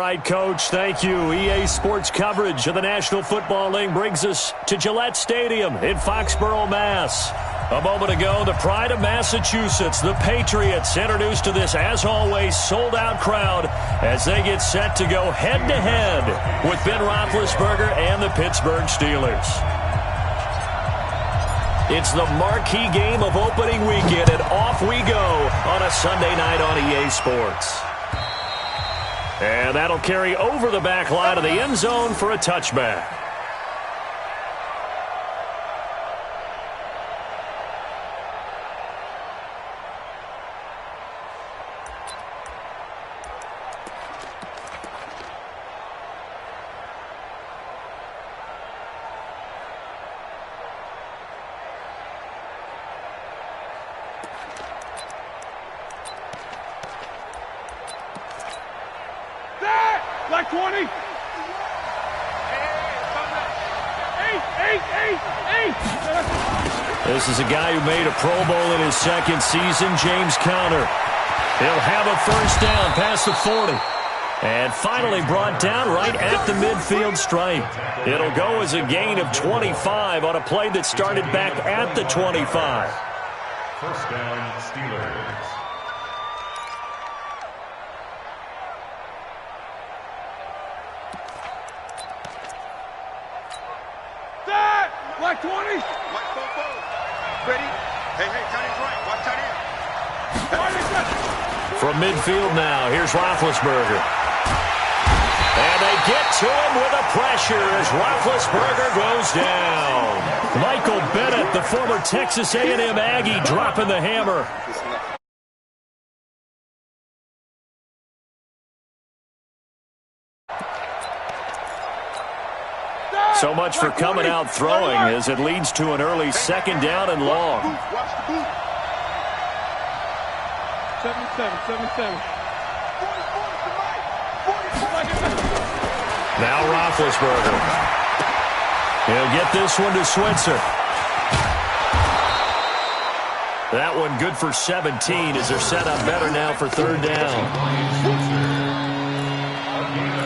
right, Coach. Thank you. EA Sports coverage of the National Football League brings us to Gillette Stadium in Foxborough, Mass. A moment ago, the pride of Massachusetts, the Patriots, introduced to this, as always, sold-out crowd as they get set to go head-to-head with Ben Roethlisberger and the Pittsburgh Steelers. It's the marquee game of opening weekend, and off we go on a Sunday night on EA Sports. And that'll carry over the back line of the end zone for a touchback. Like 20. This is a guy who made a Pro Bowl in his second season, James Conner. He'll have a first down past the 40. And finally brought down right at the midfield stripe. It'll go as a gain of 25 on a play that started back at the 25. First down, Steelers. Like 20. White Fofo. Ready? Hey, tight end's right. Watch tight end. From midfield now, here's Roethlisberger. And they get to him with a pressure as Roethlisberger goes down. Michael Bennett, the former Texas A&M Aggie, dropping the hammer. So much for coming out throwing as it leads to an early second down and long. 77. Now Roethlisberger. He'll get this one to Switzer. That one good for 17 as they're set up better now for third down.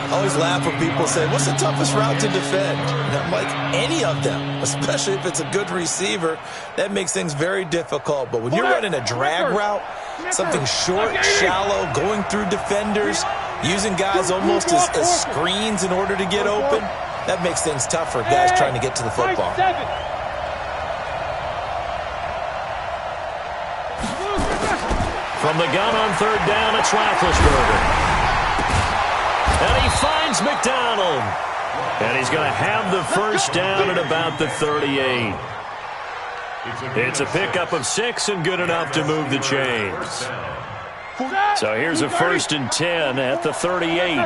I always laugh when people say, what's the toughest route to defend? And I'm like, any of them, especially if it's a good receiver. That makes things very difficult. But when you're running a drag route, something short, shallow, going through defenders, using guys almost as screens in order to get open, that makes things tough for guys trying to get to the football. From the gun on third down, it's Roethlisberger. And he finds McDonald. And he's going to have the first down at about the 38. It's a pickup of 6 and good enough to move the chains. So here's a 1st and 10 at the 38.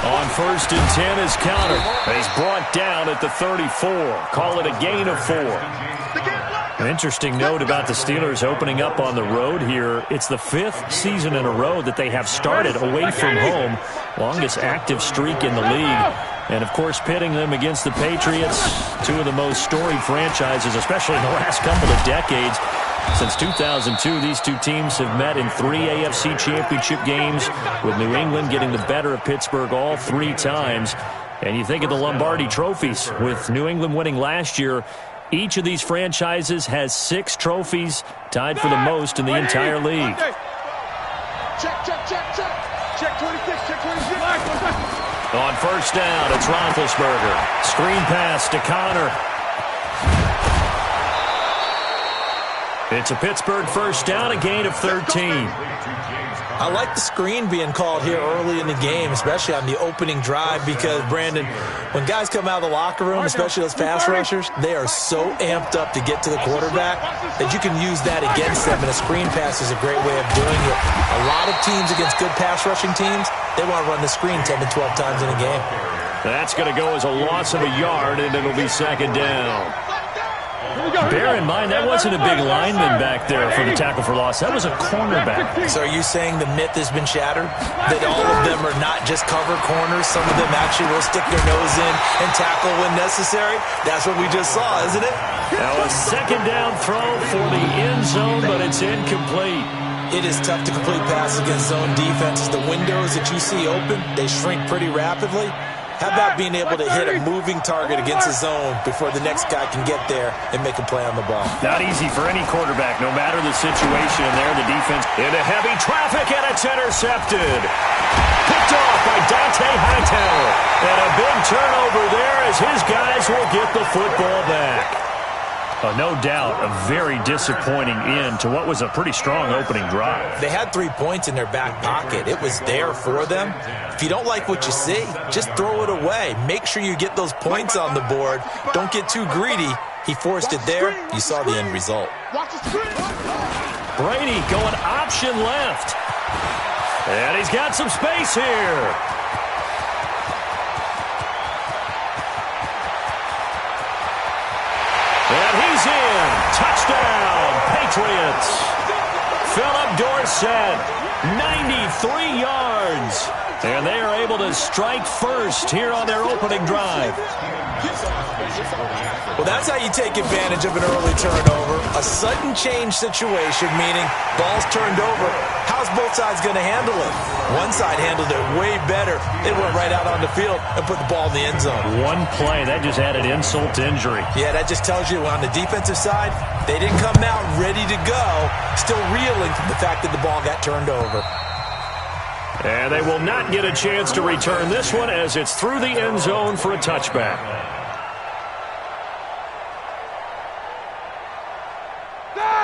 On 1st and 10 is Conner. And he's brought down at the 34. Call it a gain of 4. An interesting note about the Steelers opening up on the road here. It's the 5th season in a row that they have started away from home. Longest active streak in the league. And, of course, pitting them against the Patriots, two of the most storied franchises, especially in the last couple of decades. Since 2002, these two teams have met in 3 AFC championship games, with New England getting the better of Pittsburgh all 3 times. And you think of the Lombardi trophies, with New England winning last year. Each of these franchises has 6 trophies, tied for the most in the entire league. Check 26, check 26. On first down, it's Roethlisberger. Screen pass to Conner. It's a Pittsburgh first down, a gain of 13. I like the screen being called here early in the game, especially on the opening drive, because, Brandon, when guys come out of the locker room, especially those pass rushers, they are so amped up to get to the quarterback that you can use that against them, and a screen pass is a great way of doing it. A lot of teams against good pass rushing teams, they want to run the screen 10 to 12 times in a game. That's going to go as a loss of a yard, and it'll be second down. Bear in mind, that wasn't a big lineman back there for the tackle for loss. That was a cornerback. So are you saying the myth has been shattered? That all of them are not just cover corners? Some of them actually will stick their nose in and tackle when necessary? That's what we just saw, isn't it? Now a second down throw for the end zone, but it's incomplete. It is tough to complete passes against zone defenses. The windows that you see open, they shrink pretty rapidly. How about being able to hit a moving target against a zone before the next guy can get there and make a play on the ball? Not easy for any quarterback, no matter the situation. And there, the defense into heavy traffic, and it's intercepted. Picked off by Dante Hightower. And a big turnover there as his guys will get the football back. No doubt, a very disappointing end to what was a pretty strong opening drive. They had 3 points in their back pocket. It was there for them. If you don't like what you see, just throw it away. Make sure you get those points on the board. Don't get too greedy. He forced it there. You saw the end result. Brady going option left. And he's got some space here. And he's in. Touchdown, Patriots. Philip Dorsett, 93 yards. And they are able to strike first here on their opening drive. Well, that's how you take advantage of an early turnover. A sudden change situation, meaning ball's turned over. How's both sides going to handle it? One side handled it way better. They went right out on the field and put the ball in the end zone. One play, that just added insult to injury. Yeah, that just tells you on the defensive side, they didn't come out ready to go, still reeling from the fact that the ball got turned over. And they will not get a chance to return this one as it's through the end zone for a touchback.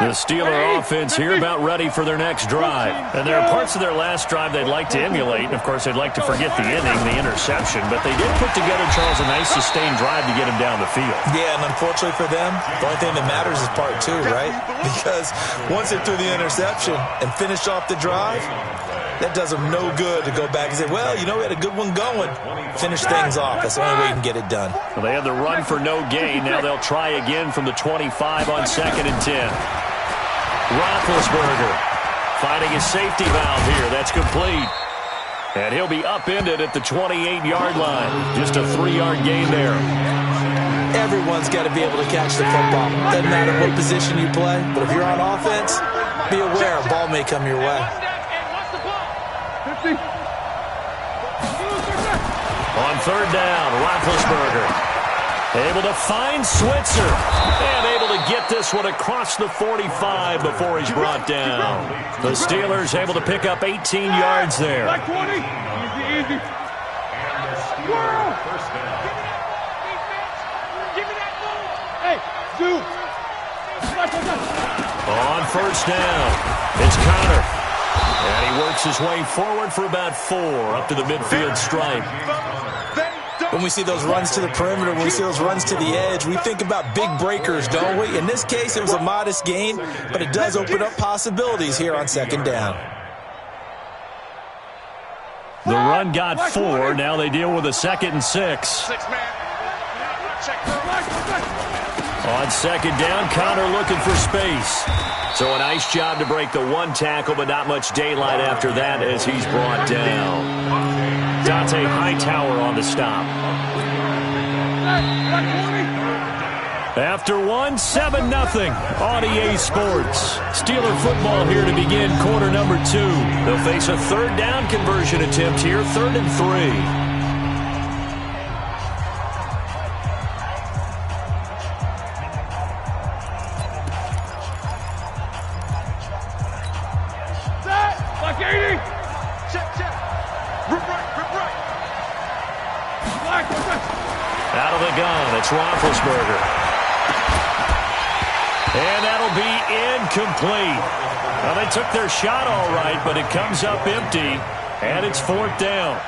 The Steeler offense here about ready for their next drive. And there are parts of their last drive they'd like to emulate. And, of course, they'd like to forget the inning, the interception. But they did put together, Charles, a nice sustained drive to get him down the field. Yeah, and unfortunately for them, the only thing that matters is part two, right? Because once they threw the interception and finished off the drive, that does them no good to go back and say, well, you know, we had a good one going. Finish things off. That's the only way you can get it done. Well, they had the run for no gain. Now they'll try again from the 25 on 2nd and 10. Roethlisberger finding his safety valve here. That's complete. And he'll be upended at the 28-yard line. Just a 3-yard gain there. Everyone's got to be able to catch the football. Doesn't matter what position you play, but if you're on offense, be aware a ball may come your way. On 3rd down, Roethlisberger able to find Switzer and able to get this one across the 45 before he's brought down. The Steelers able to pick up 18 yards there. Like 20. Easy. First down. Give me that ball. Hey, Zeus. On 1st down, it's Connor. And he works his way forward for about 4 up to the midfield stripe. When we see those runs to the perimeter, when we see those runs to the edge, we think about big breakers, don't we? In this case, it was a modest gain, but it does open up possibilities here on 2nd down. The run got 4. Now they deal with a 2nd and 6. On 2nd down, Connor looking for space. So a nice job to break the one tackle, but not much daylight after that as he's brought down. Dante Hightower on the stop. After 1, 7-0 on EA Sports. Steeler football here to begin quarter number 2. They'll face a 3rd down conversion attempt here, 3rd and 3. Out of the gun, it's Roethlisberger. And that'll be incomplete. Well, they took their shot all right, but it comes up empty, and it's 4th down.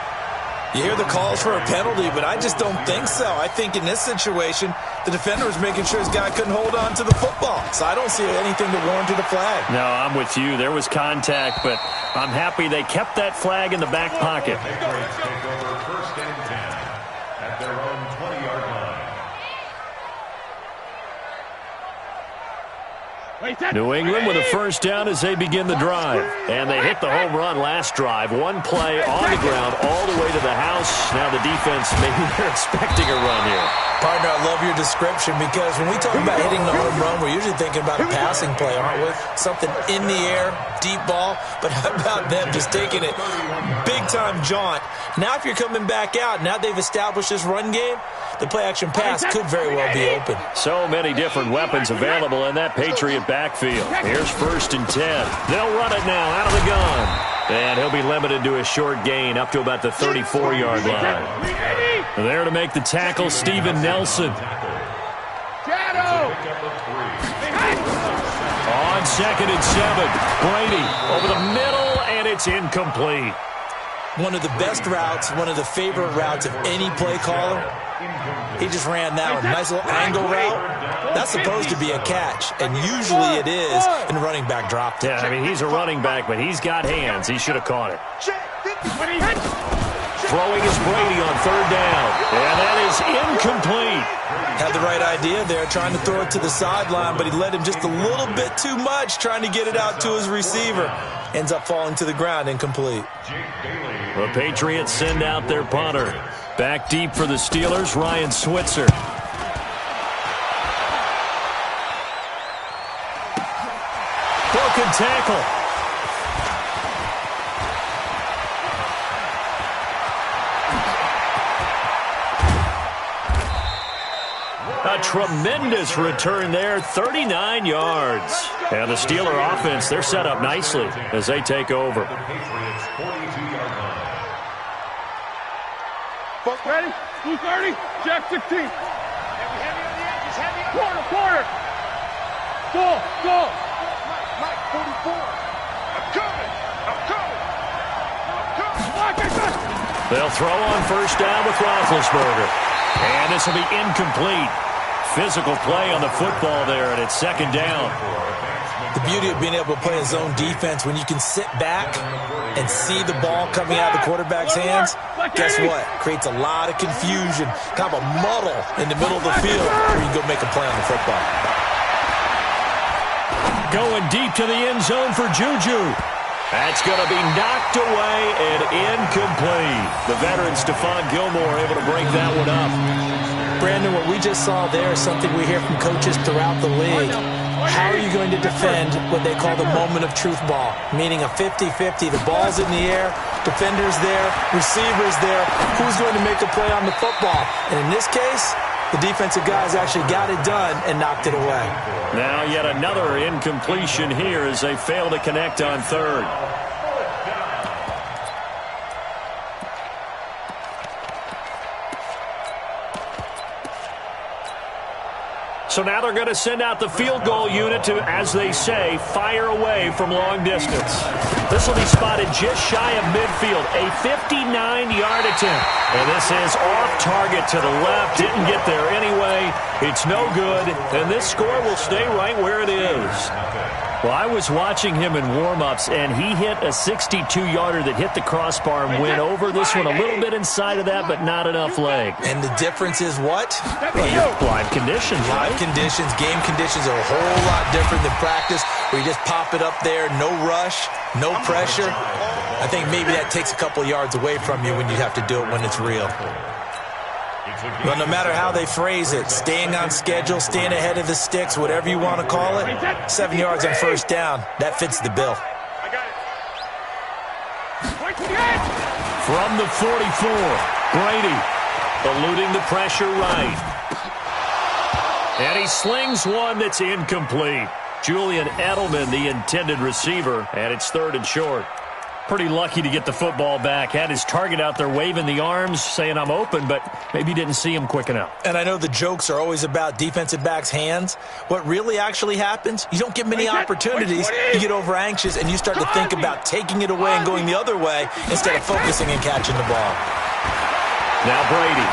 You hear the calls for a penalty, but I just don't think so. I think in this situation, the defender was making sure his guy couldn't hold on to the football. So I don't see anything that warranted a flag. No, I'm with you. There was contact, but I'm happy they kept that flag in the back pocket. Take over 1st and 10 at their own 20-yard line. New England with a 1st down as they begin the drive. And they hit the home run last drive. One play on the ground all the way to the house. Now the defense, maybe they're expecting a run here. Partner, I love your description because when we talk about hitting the home run, we're usually thinking about a passing play, aren't we? Something in the air, deep ball. But how about them just taking it big-time jaunt? Now if you're coming back out, now they've established this run game, the play-action pass could very well be open. So many different weapons available in that Patriot backfield. Here's 1st and 10. They'll run it now out of the gun. And he'll be limited to a short gain up to about the 34-yard line. There to make the tackle, Steven Nelson. On 2nd and 7, Brady over the middle, and it's incomplete. One of the best routes, one of the favorite routes of any play caller. He just ran that one. Nice little angle route. That's supposed to be a catch, and usually it is, and the running back dropped it. Yeah, I mean, he's a running back, but he's got hands. He should have caught it. Throwing is Brady on 3rd down, and that is incomplete. Had the right idea there, trying to throw it to the sideline, but he let him just a little bit too much, trying to get it out to his receiver. Ends up falling to the ground, incomplete. The Patriots send out their punter. Back deep for the Steelers, Ryan Switzer. Broken tackle. A tremendous return there, 39 yards. And the Steeler offense, they're set up nicely as they take over. Folks ready? 230, Jack 16. Heavy on the edges, heavy on the quarter. Go. Mike, 44. I'm coming. They'll throw on 1st down with Roethlisberger. And this will be incomplete. Physical play on the football there, and it's 2nd down. The beauty of being able to play a zone defense when you can sit back and see the ball coming out of the quarterback's hands, guess what? Creates a lot of confusion, kind of a muddle in the middle of the field where you can go make a play on the football. Going deep to the end zone for Juju. That's going to be knocked away and incomplete. The veteran Stephon Gilmore able to break that one up. Brandon, what we just saw there is something we hear from coaches throughout the league. How are you going to defend what they call the moment of truth ball, meaning a 50-50? The ball's in the air, defender's there, receiver's there. Who's going to make a play on the football? And in this case, the defensive guys actually got it done and knocked it away. Now yet another incompletion here as they fail to connect on 3rd. So now they're going to send out the field goal unit to, as they say, fire away from long distance. This will be spotted just shy of midfield, a 59-yard attempt. And this is off target to the left, didn't get there anyway. It's no good, and this score will stay right where it is. Well, I was watching him in warm-ups, and he hit a 62-yarder that hit the crossbar and went over this one a little bit inside of that, but not enough leg. And the difference is what? Well, live conditions, right? Live conditions, game conditions are a whole lot different than practice, where you just pop it up there, no rush, no pressure. I think maybe that takes a couple yards away from you when you have to do it when it's real. Well, no matter how they phrase it, staying on schedule, staying ahead of the sticks, whatever you want to call it, 7 yards on 1st down, that fits the bill. From the 44, Brady eluding the pressure right. And he slings one that's incomplete. Julian Edelman, the intended receiver, and it's 3rd and short. Pretty lucky to get the football back. Had his target out there waving the arms, saying I'm open, but maybe didn't see him quick enough. And I know the jokes are always about defensive backs' hands. What really actually happens, you don't get many opportunities. You get over anxious, and you start to think about taking it away and going the other way instead of focusing and catching the ball. Now Brady.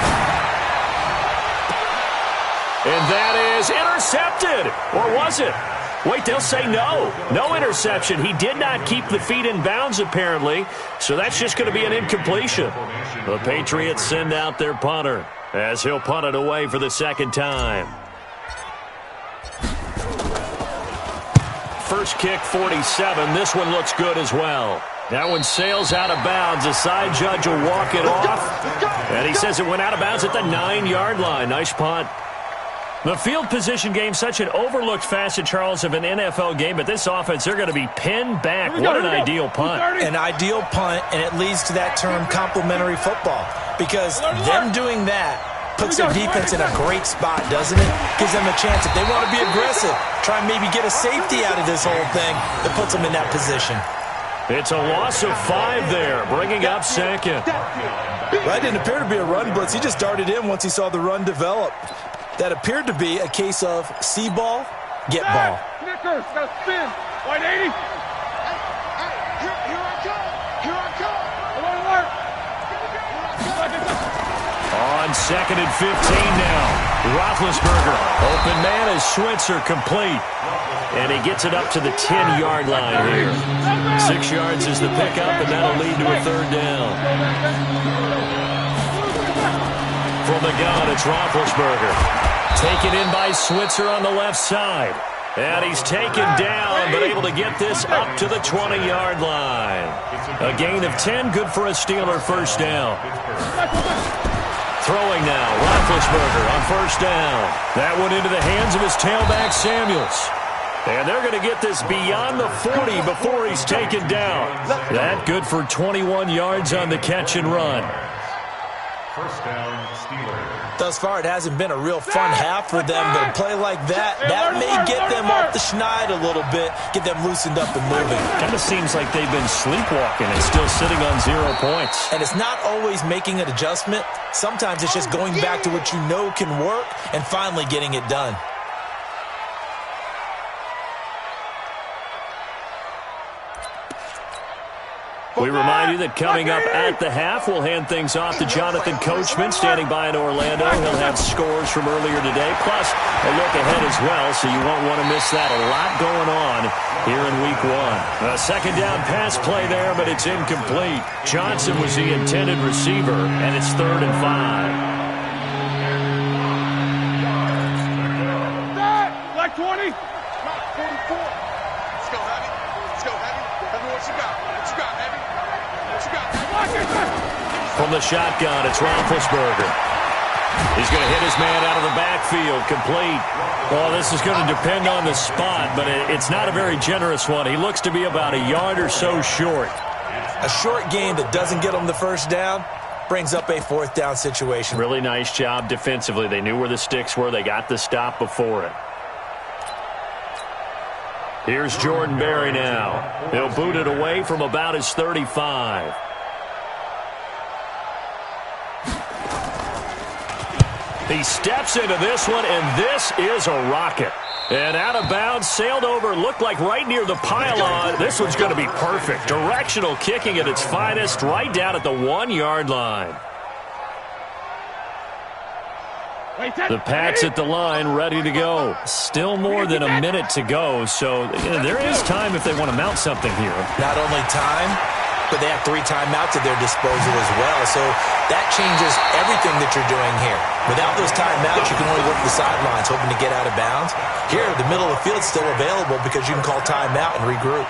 And that is intercepted. Or was it? Wait, they'll say no. No interception. He did not keep the feet in bounds, apparently, so that's just going to be an incompletion. The Patriots send out their punter as he'll punt it away for the 2nd time. First kick, 47. This one looks good as well. That one sails out of bounds. The side judge will walk it off. And he says it went out of bounds at the 9-yard line. Nice punt. The field position game, such an overlooked facet, Charles, of an NFL game. But this offense, they're going to be pinned back. What an ideal punt. An ideal punt, and it leads to that term complementary football. Because them doing that puts their defense in a great spot, doesn't it? Gives them a chance. If they want to be aggressive, try and maybe get a safety out of this whole thing, that puts them in that position. It's a loss of 5 there, bringing up second. That didn't appear to be a run blitz. He just darted in once he saw the run develop. That appeared to be a case of see ball, get ball. Snickers, got to spin. 180. Here I come. Here I come. Alert. On 2nd and 15 now. Roethlisberger. Open man is Switzer, complete. And he gets it up to the 10-yard line here. 6 yards is the pickup, and that'll lead to a 3rd down. From the gun, it's Roethlisberger. Taken in by Switzer on the left side. And he's taken down, but able to get this up to the 20-yard line. A gain of 10, good for a Steeler 1st down. Throwing now, Roethlisberger on 1st down. That one into the hands of his tailback, Samuels. And they're going to get this beyond the 40 before he's taken down. That good for 21 yards on the catch and run. 1st down, Steelers. Thus far, it hasn't been a real fun half for them, but a play like that may get them off the schneid a little bit, get them loosened up and moving. Kind of seems like they've been sleepwalking and still sitting on 0 points. And it's not always making an adjustment. Sometimes it's just going back to what you know can work and finally getting it done. We remind you that coming up at the half, we'll hand things off to Jonathan Coachman, standing by in Orlando. He'll have scores from earlier today, plus a look ahead as well, so you won't want to miss that. A lot going on here in Week 1. A 2nd down pass play there, but it's incomplete. Johnson was the intended receiver, and it's 3rd and 5. Like 20. 44. Let's go, Heavy. Let's go, Heavy. Heavy, what you got? What you got, Heavy? What you got? From the shotgun, it's Roethlisberger. He's going to hit his man out of the backfield, complete. Well, this is going to depend on the spot, but it's not a very generous one. He looks to be about a yard or so short. A short game that doesn't get him the 1st down brings up a 4th down situation. Really nice job defensively. They knew where the sticks were. They got the stop before it. Here's Jordan Berry now. He'll boot it away from about his 35. He steps into this one, and this is a rocket. And out of bounds, sailed over, looked like right near the pylon. This one's going to be perfect. Directional kicking at its finest, right down at the 1-yard line. The Pats at the line, ready to go. Still more than a minute to go, so there is time if they want to mount something here. Not only time, but they have 3 timeouts at their disposal as well, so that changes everything that you're doing here. Without those timeouts, you can only work the sidelines, hoping to get out of bounds. Here, the middle of the field's still available because you can call timeout and regroup.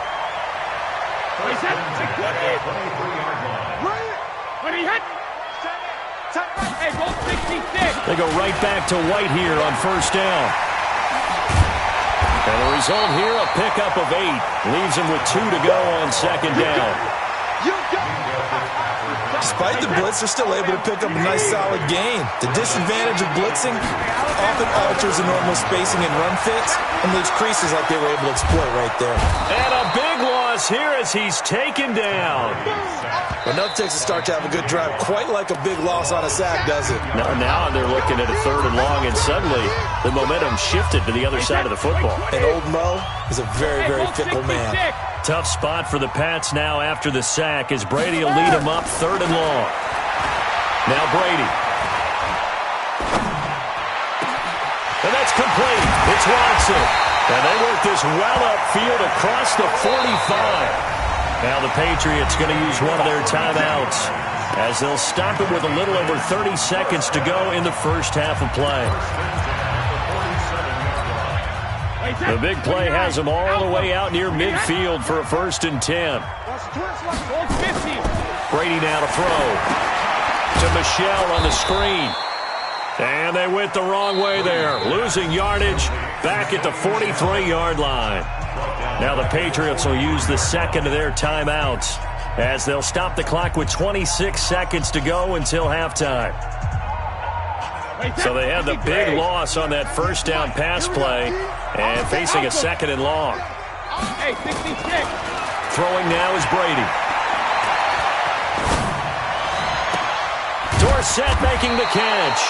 They go right back to White here on 1st down. And the result here, a pickup of 8. Leaves him with 2 to go on 2nd down. Despite the blitz, they're still able to pick up a nice solid gain. The disadvantage of blitzing often alters the normal spacing and run fits and leaves creases like they were able to exploit right there. And a big loss here as he's taken down. Enough takes a start to have a good drive, quite like a big loss on a sack, does it? Now they're looking at a 3rd and long, and suddenly the momentum shifted to the other side of the football. And old Mo is a very, very fickle man. Tough spot for the Pats now after the sack as Brady will lead them up 3rd and long. Now Brady. And that's complete. It's Watson. And they work this well upfield across the 45. Now the Patriots going to use one of their timeouts as they'll stop it with a little over 30 seconds to go in the 1st half of play. The big play has them all the way out near midfield for a 1st and 10. Brady now to throw to Michelle on the screen. And they went the wrong way there, losing yardage back at the 43-yard line. Now the Patriots will use the second of their timeouts as they'll stop the clock with 26 seconds to go until halftime. So they had the big loss on that 1st down pass play and facing a 2nd and long. Throwing now is Brady. Dorsett making the catch.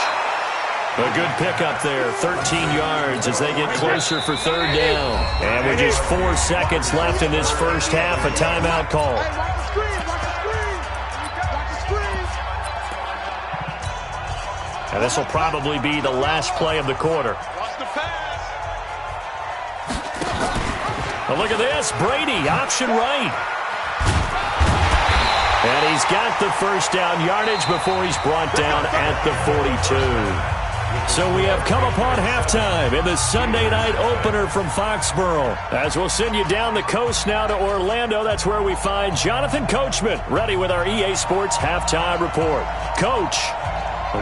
A good pickup there, 13 yards as they get closer for 3rd down. And with just 4 seconds left in this first half, a timeout call. And this will probably be the last play of the quarter. But look at this, Brady, option right. And he's got the 1st down yardage before he's brought down at the 42. So we have come upon halftime in the Sunday night opener from Foxborough. As we'll send you down the coast now to Orlando, that's where we find Jonathan Coachman ready with our EA Sports halftime report. Coach,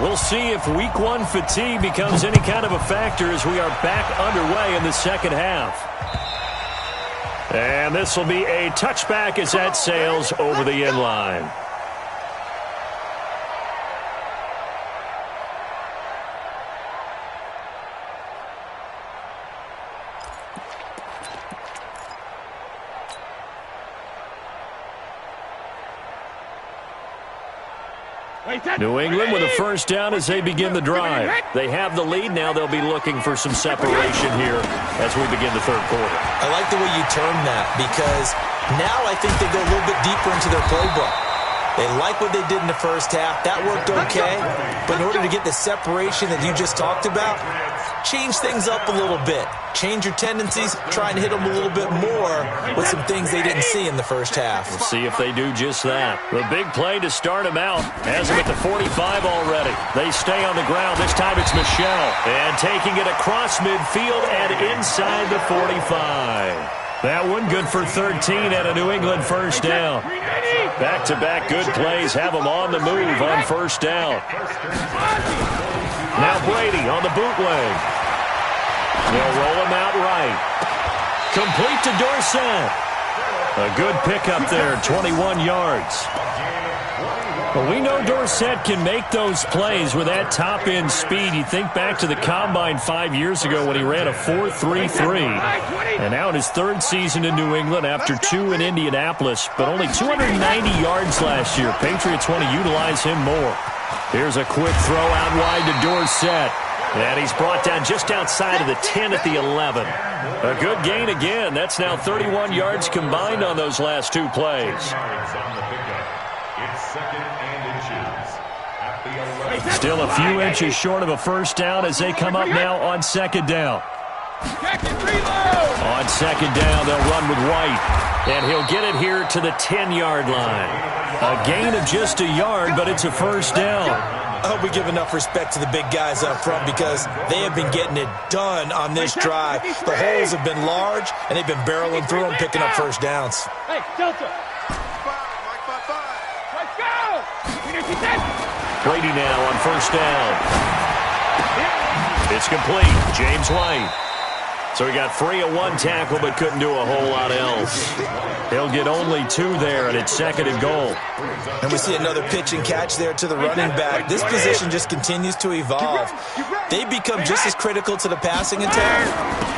we'll see if Week 1 fatigue becomes any kind of a factor as we are back underway in the second half. And this will be a touchback as that sails over the end line. New England with a 1st down as they begin the drive. They have the lead. Now they'll be looking for some separation here as we begin the 3rd quarter. I like the way you term that because now I think they go a little bit deeper into their playbook. They like what they did in the first half. That worked okay. But in order to get the separation that you just talked about, change things up a little bit. Change your tendencies. Try and hit them a little bit more with some things they didn't see in the first half. We'll see if they do just that. The big play to start them out has them at the 45 already. They stay on the ground. This time it's Michelle. And taking it across midfield and inside the 45. That one good for 13 at a New England 1st down. Back-to-back good plays have them on the move on 1st down. Now Brady on the bootleg. They'll roll him out right. Complete to Dorsett. A good pickup there, 21 yards. But we know Dorsett can make those plays with that top-end speed. You think back to the Combine 5 years ago when he ran a 4.33. And now in his 3rd season in New England after 2 in Indianapolis, but only 290 yards last year. Patriots want to utilize him more. Here's a quick throw out wide to Dorsett. And he's brought down just outside of the 10 at the 11. A good gain again. That's now 31 yards combined on those last 2 plays. Still a few inches short of a 1st down as they come up now on 2nd down. On 2nd down, they'll run with White. And he'll get it here to the 10-yard line. A gain of just a yard, but it's a 1st down. I hope we give enough respect to the big guys up front because they have been getting it done on this drive. The holes have been large, and they've been barreling through them, picking up 1st downs. Hey, Delta. Let's go. Brady now on 1st down. It's complete. James White. So he got free of 1 tackle but couldn't do a whole lot else. He'll get only 2 there, and it's 2nd and goal. And we see another pitch and catch there to the running back. This position just continues to evolve. They become just as critical to the passing attack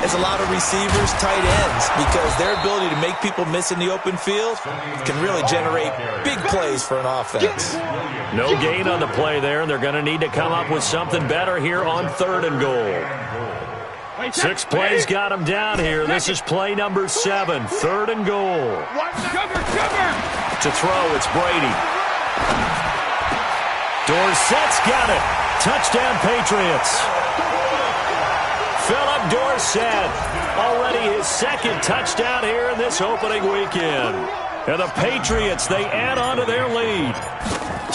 as a lot of receivers, tight ends, because their ability to make people miss in the open field can really generate big plays for an offense. No gain on the play there, and they're going to need to come up with something better here on 3rd and goal. 6 plays got him down here. This is play number 7, 3rd and goal. To throw, it's Brady. Dorsett's got it. Touchdown, Patriots. Philip Dorsett, already his 2nd touchdown here in this opening weekend. And the Patriots, they add on to their lead.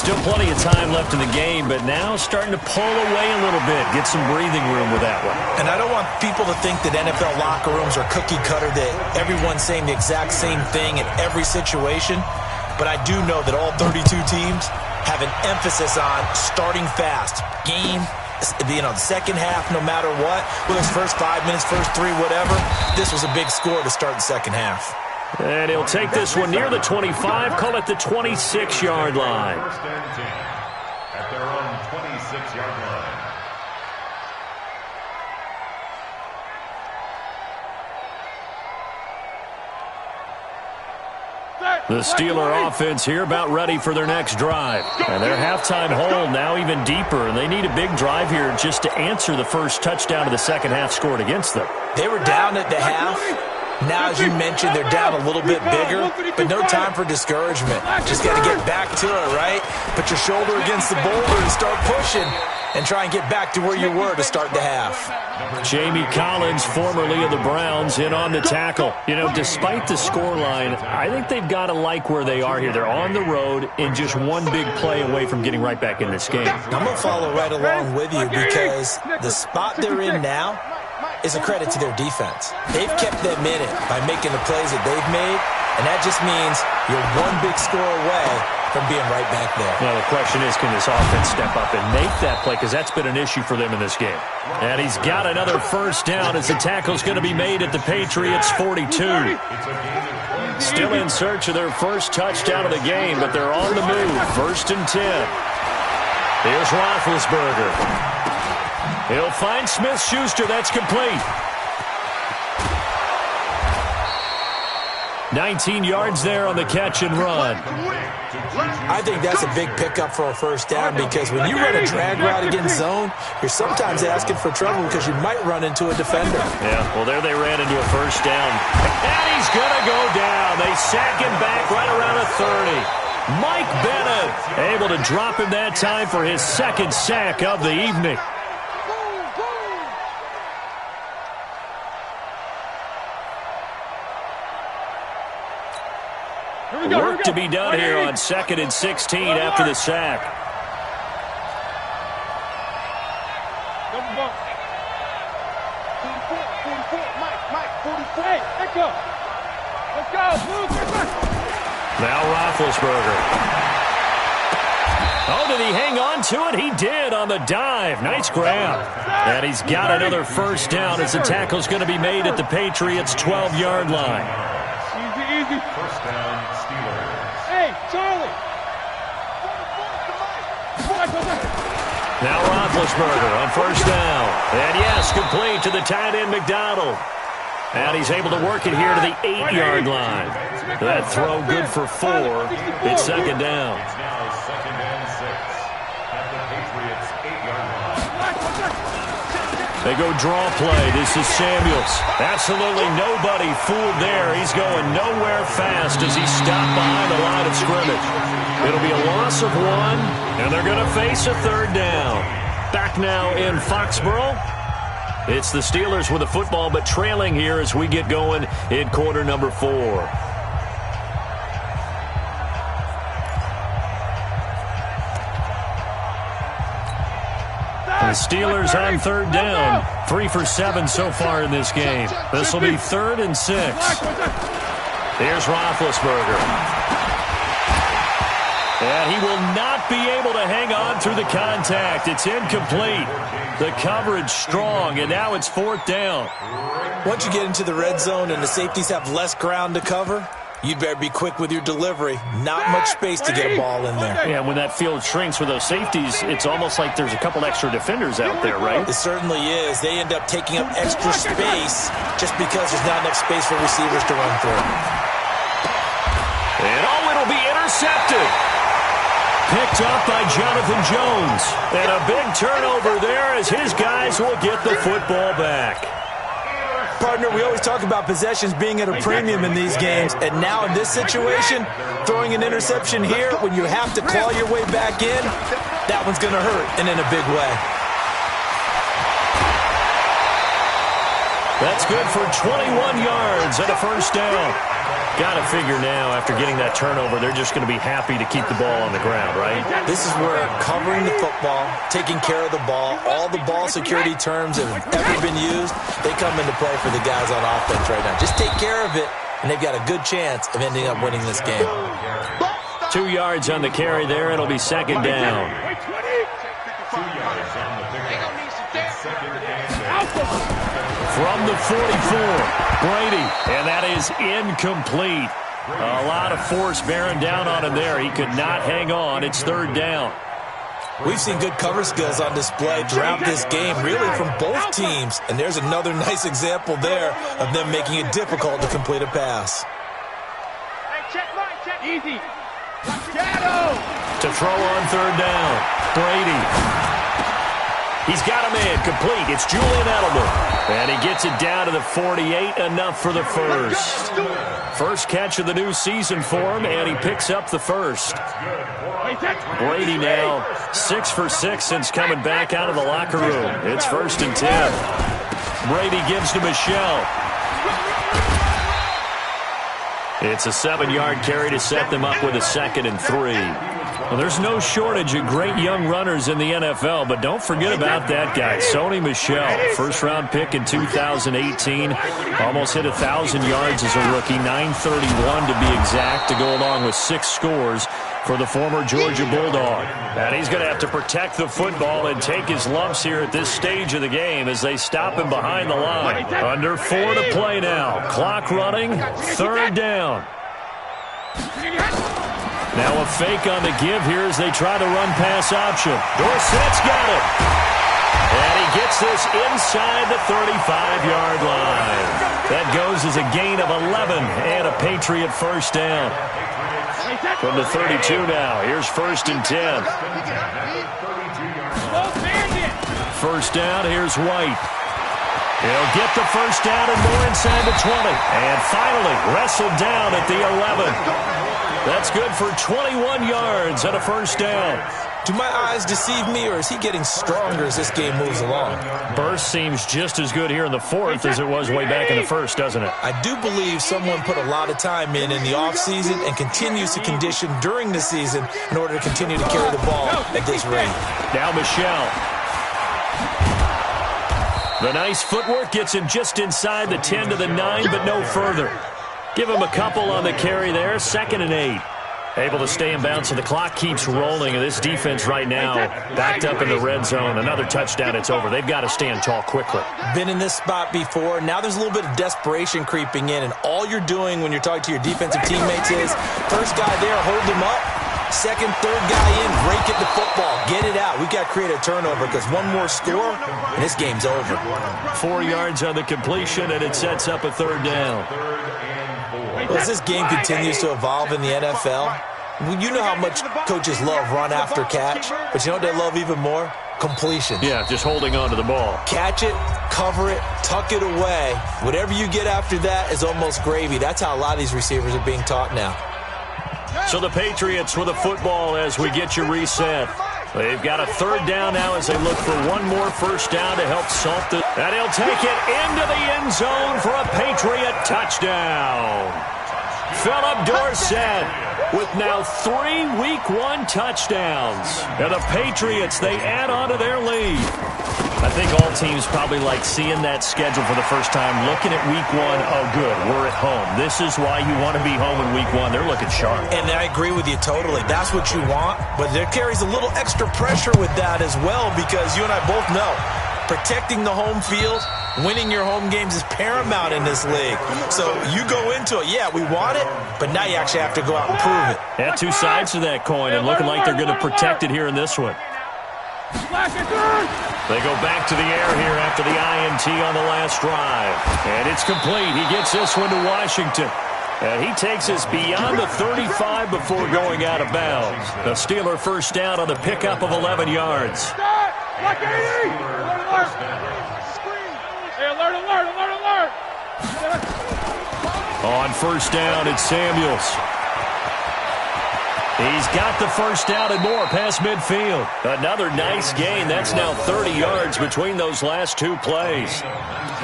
Still plenty of time left in the game, but now starting to pull away a little bit. Get some breathing room with that one. And I don't want people to think that NFL locker rooms are cookie cutter, that everyone's saying the exact same thing in every situation. But I do know that all 32 teams have an emphasis on starting fast. Game, the second half, no matter what, whether it's first 5 minutes, first 3, whatever, this was a big score to start the second half. And he'll take this one near the 25, call it the 26-yard line. First and 10 at their own 26-yard line. The Steeler offense here about ready for their next drive. And their halftime hole now even deeper, and they need a big drive here just to answer the first touchdown of the second half scored against them. They were down at the half. Now, as you mentioned, they're down a little bit bigger, but no time for discouragement. Just got to get back to it, right? Put your shoulder against the boulder and start pushing and try and get back to where you were to start the half. Jamie Collins, formerly of the Browns, in on the tackle. You know, despite the scoreline, I think they've got to like where they are here. They're on the road and just one big play away from getting right back in this game. I'm going to follow right along with you because the spot they're in now is a credit to their defense. They've kept them in it by making the plays that they've made, and that just means you're one big score away from being right back there. Now, the question is, can this offense step up and make that play? Because that's been an issue for them in this game. And he's got another first down as the tackle's going to be made at the Patriots' 42. Still in search of their first touchdown of the game, but they're on the move. First and 10. Here's Roethlisberger. He'll find Smith-Schuster. That's complete. 19 yards there on the catch and run. I think that's a big pickup for a first down because when you run a drag route against zone, you're sometimes asking for trouble because you might run into a defender. Yeah, well, there they ran into a first down. And he's going to go down. They sack him back right around the 30. Mike Bennett able to drop him that time for his second sack of the evening. Work to be done here on 2nd and 16 after the sack. Let's go. Now Roethlisberger. Oh, did he hang on to it? He did on the dive. Nice grab. And he's got another first down as the tackle's going to be made at the Patriots' 12-yard line. Easy. First down, Steelers. Hey, Charlie. Now Roethlisberger on first down. And yes, complete to the tight end McDonald. And he's able to work it here to the 8-yard line. That throw good for 4. It's second down. It's now 2nd and 6 at the Patriots' 8-yard line. They go draw play. This is Samuels. Absolutely nobody fooled there. He's going nowhere fast as he stopped behind the line of scrimmage. It'll be a loss of 1, and they're going to face a third down. Back now in Foxborough. It's the Steelers with the football, but trailing here as we get going in quarter number 4. The Steelers on third down. 3 for 7 so far in this game. This will be 3rd and 6. Here's Roethlisberger. And he will not be able to hang on through the contact. It's incomplete. The coverage strong, and now it's 4th down. Once you get into the red zone and the safeties have less ground to cover, you better be quick with your delivery. Not much space to get a ball in there. Yeah, when that field shrinks with those safeties, it's almost like there's a couple extra defenders out there, right? It certainly is. They end up taking up extra space just because there's not enough space for receivers to run through. And it'll be intercepted. Picked up by Jonathan Jones. And a big turnover there as his guys will get the football back. Partner, we always talk about possessions being at a premium in these games, and now in this situation, throwing an interception here when you have to claw your way back in, that one's going to hurt, and in a big way. That's good for 21 yards and a first down. Got to figure now, after getting that turnover, they're just going to be happy to keep the ball on the ground, right? This is where covering the football, taking care of the ball, all the ball security terms that have ever been used, they come into play for the guys on offense right now. Just take care of it, and they've got a good chance of ending up winning this game. 2 yards on the carry there. It'll be second down. 2 yards on the pickup. Second and 10. From the 44, Brady, and that is incomplete. A lot of force bearing down on him there. He could not hang on. It's third down. We've seen good cover skills on display throughout this game, really from both teams. And there's another nice example there of them making it difficult to complete a pass. Easy. To throw on third down, Brady. He's got him in, complete. It's Julian Edelman. And he gets it down to the 48, enough for the first. First catch of the new season for him, and he picks up the first. Brady now 6 for 6 since coming back out of the locker room. It's first and 10. Brady gives to Michelle. It's a 7-yard carry to set them up with a 2nd and 3. Well, there's no shortage of great young runners in the NFL, but don't forget about that guy, Sony Michel, first-round pick in 2018. Almost hit 1,000 yards as a rookie, 931 to be exact, to go along with 6 scores for the former Georgia Bulldog. And he's going to have to protect the football and take his lumps here at this stage of the game as they stop him behind the line. Under 4 to play now. Clock running, third down. Now a fake on the give here as they try to run pass option. Dorsett's got it. And he gets this inside the 35-yard line. That goes as a gain of 11 and a Patriot first down. From the 32 now, here's first and 10. First down, here's White. He'll get the first down and more inside the 20. And finally wrestled down at the 11. That's good for 21 yards and a first down. Do my eyes deceive me, or is he getting stronger as this game moves along? Burst seems just as good here in the fourth as it was way back in the first, doesn't it? I do believe someone put a lot of time in the offseason and continues to condition during the season in order to continue to carry the ball at this rate. Now Michelle. The nice footwork gets him just inside the 10 to the 9, but no further. Give him a couple on the carry there, 2nd and 8. Able to stay in bounds, so the clock keeps rolling. And this defense right now backed up in the red zone. Another touchdown, it's over. They've got to stand tall quickly. Been in this spot before. Now there's a little bit of desperation creeping in. And all you're doing when you're talking to your defensive teammates is, first guy there, hold him up. Second, third guy in, break it to football. Get it out. We've got to create a turnover because one more score, and this game's over. 4 yards on the completion, and it sets up a third down. Well, as this game continues to evolve in the NFL, you know how much coaches love run after catch, but you know what they love even more? Completion. Yeah, just holding on to the ball. Catch it, cover it, tuck it away. Whatever you get after that is almost gravy. That's how a lot of these receivers are being taught now. So the Patriots with a football as we get you reset. They've got a third down now as they look for one more first down to help salt the... And he'll take it into the end zone for a Patriot touchdown. Philip Dorsett with now 3 Week 1 touchdowns. And the Patriots, they add on to their lead. I think all teams probably like seeing that schedule for the first time, looking at Week 1. Oh, good, we're at home. This is why you want to be home in Week 1. They're looking sharp. And I agree with you totally. That's what you want, but there carries a little extra pressure with that as well because you and I both know protecting the home field, winning your home games is paramount in this league. So you go into it, yeah, we want it, but now you actually have to go out and prove it. Yeah, 2 sides to that coin, and looking like they're going to protect it here in this one. They go back to the air here after the INT on the last drive. And it's complete. He gets this one to Washington. And he takes us beyond the 35 before going out of bounds. The Steeler first down on the pickup of 11 yards. On first down, it's Samuels. He's got the first down and more past midfield. Another nice gain. That's now 30 yards between those last 2 plays.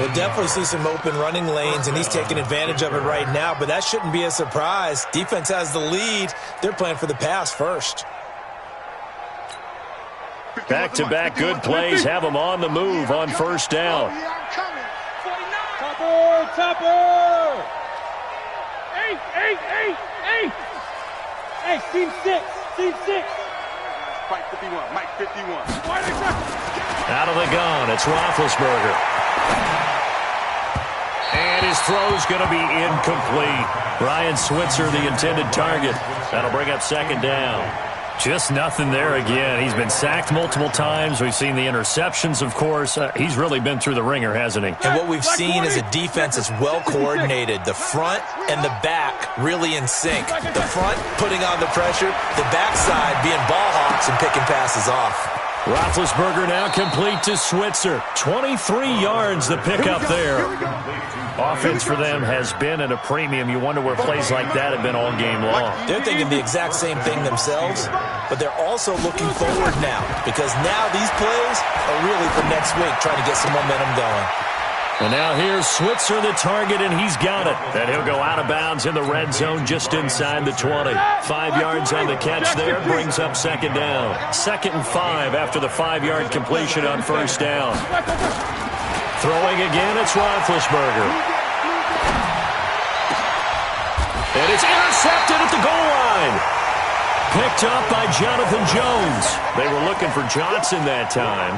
We'll definitely see some open running lanes, and he's taking advantage of it right now, but that shouldn't be a surprise. Defense has the lead. They're playing for the pass first. Back-to-back good plays have them on the move on first down. Topper! 8! Hey, team 6! Mike 51. Out of the gun, it's Roethlisberger. And his throw's going to be incomplete. Ryan Switzer, the intended target. That'll bring up second down. Just nothing there again. He's been sacked multiple times. We've seen the interceptions, of course. He's really been through the ringer, hasn't he? And what we've seen is a defense that's well coordinated. The front and the back really in sync. The front putting on the pressure, the backside being ball hawks and picking passes off. Roethlisberger now complete to Switzer. 23 yards the pickup there. Offense for them has been at a premium. You wonder where plays like that have been all game long. They're thinking the exact same thing themselves, but they're also looking forward now because now these plays are really for next week, trying to get some momentum going. And now here's Switzer, the target, and he's got it. And he'll go out of bounds in the red zone just inside the 20. 5 yards on the catch there, brings up second down. 2nd and 5 after the 5-yard completion on first down. Throwing again, it's Roethlisberger. And it's intercepted at the goal line. Picked up by Jonathan Jones. They were looking for Johnson that time.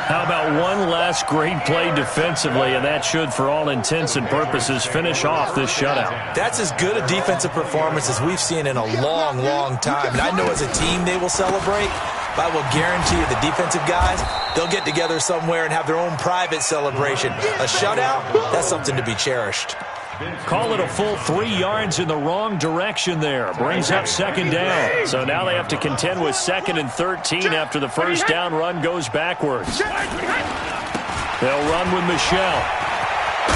How about one last great play defensively, and that should, for all intents and purposes, finish off this shutout. That's as good a defensive performance as we've seen in a long, long time. And I know as a team they will celebrate, but I will guarantee you the defensive guys, they'll get together somewhere and have their own private celebration. A shutout, that's something to be cherished. Call it a full 3 yards in the wrong direction there. Brings up second down. So now they have to contend with 2nd and 13 after the first down run goes backwards. They'll run with Michel.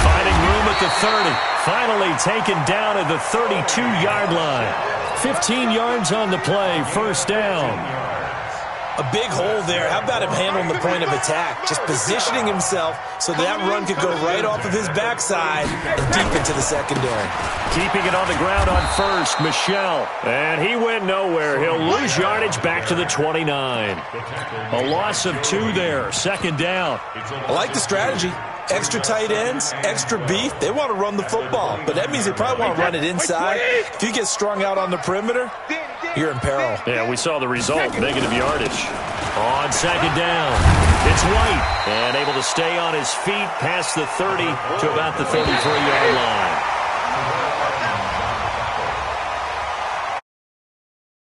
Finding room at the 30. Finally taken down at the 32-yard line. 15 yards on the play. First down. A big hole there. How about him handling the point of attack? Just positioning himself so that run could go right off of his backside and deep into the secondary. Keeping it on the ground on first, Michel. And he went nowhere. He'll lose yardage back to the 29. A loss of 2 there. Second down. I like the strategy. Extra tight ends, extra beef. They want to run the football, but that means they probably want to run it inside. If you get strung out on the perimeter, you're in peril. Yeah, we saw the result, negative yardage. On second down, it's White, and able to stay on his feet past the 30 to about the 33-yard line.